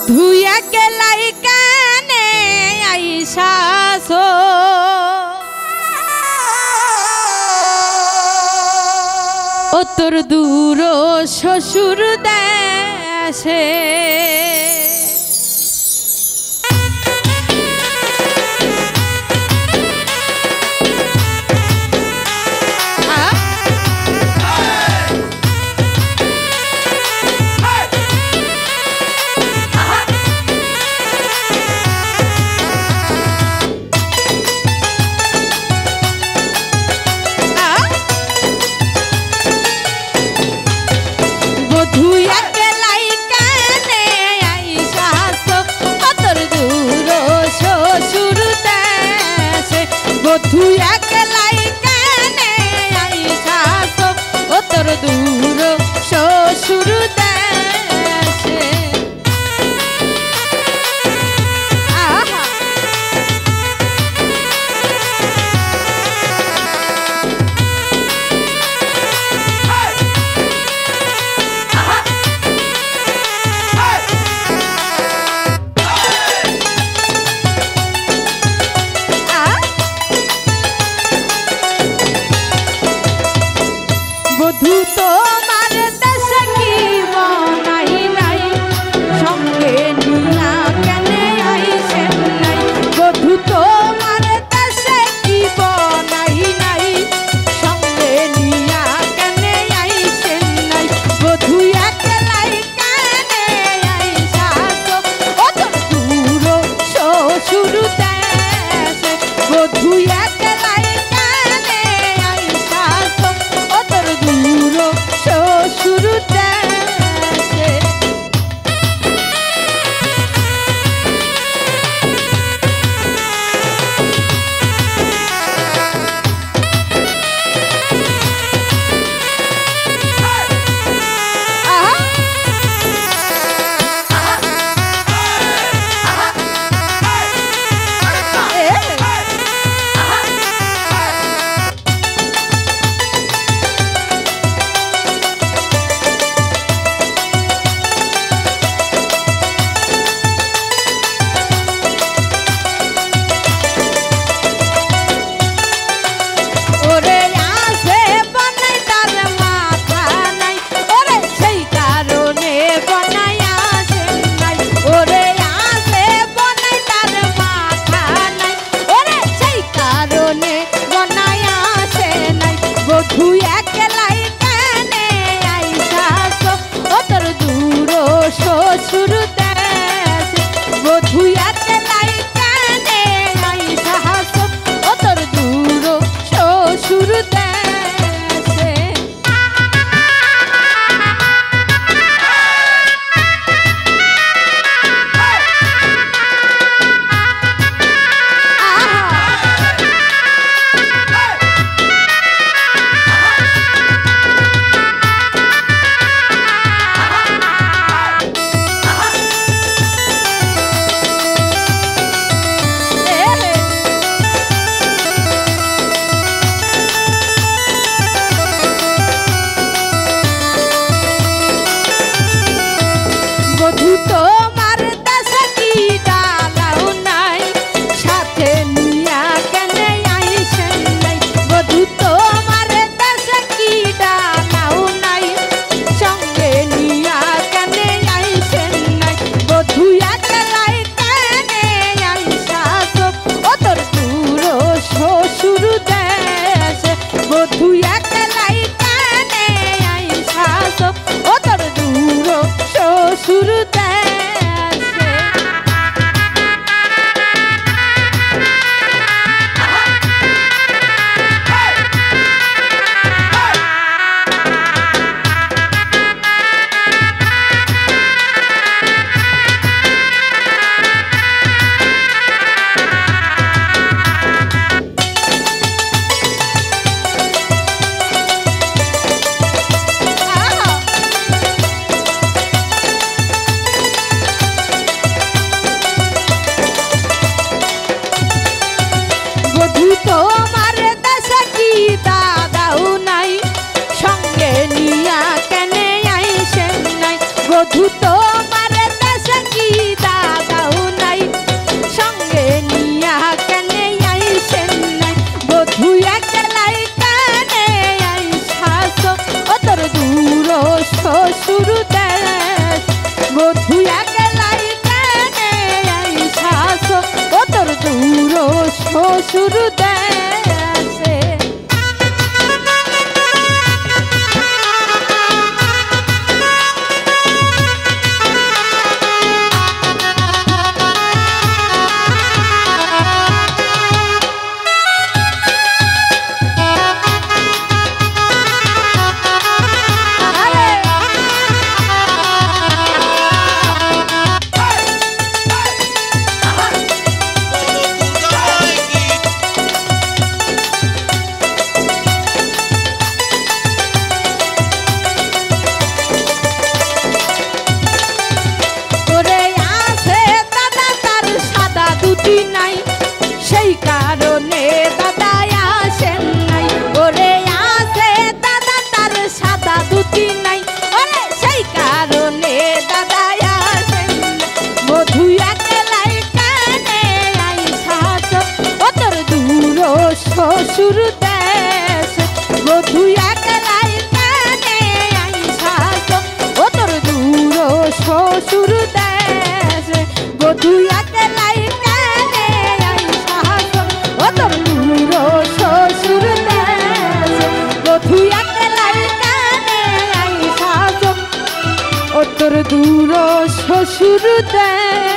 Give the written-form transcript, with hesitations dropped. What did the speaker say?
বধুয়া গেলাই কানে আইসাছো ও তোর দূর শ্বশুর দেশে বধুয়া গেলাই কানে আইসাছো ও তোর দূর শ্বশুর দেশে বধুয়া গেলাই কানে আইসাছো ও তোর দূর শ্বশুর দেশে আহা বধূ তোমার দেশে কি বনাই নাই সঙ্গে নিয়া কেনে আইসেন নাই বধূ তোমার দেশে কি বনাই নাই সঙ্গে নিয়া কেনে আইসেন নাই বধূ একলাই কেনে আইসাছো ও তোর দূর শ্বশুর দেশে বধূ একলাই কেনে আইসাছো ও তোর দূর শ্বশুর দেশে ওরে আসে বানাই তার মাথা নাই ওরে সেই কারণে বানাই আসে নাই ওরে আসে বানাই তার মাথা নাই ওরে সেই কারণে বানাই আসে নাই বধূ একলাই কেনে আইসাছো ও তোর দূর শ্বশুর দেশে বধূ একলাই কেনে আইসাছো ও তোর দূর শ্বশুর দেশে শ্বশুর দেশে। নাই সেই কারণে দাদা আসেন নাই। ওরে আছে দাদা তার সাদা দুটি নাই, ওরে সেই কারণে দাদা আসেন নাই। মধু একলাই কানে আইসা ও তোর দূর শ্বশুর দেশ। মধু একলাই কানে আইসা ও তোর দূর শ্বশুর দেশ। মধু একলাই তোর দূর শ্বশুর দেশ।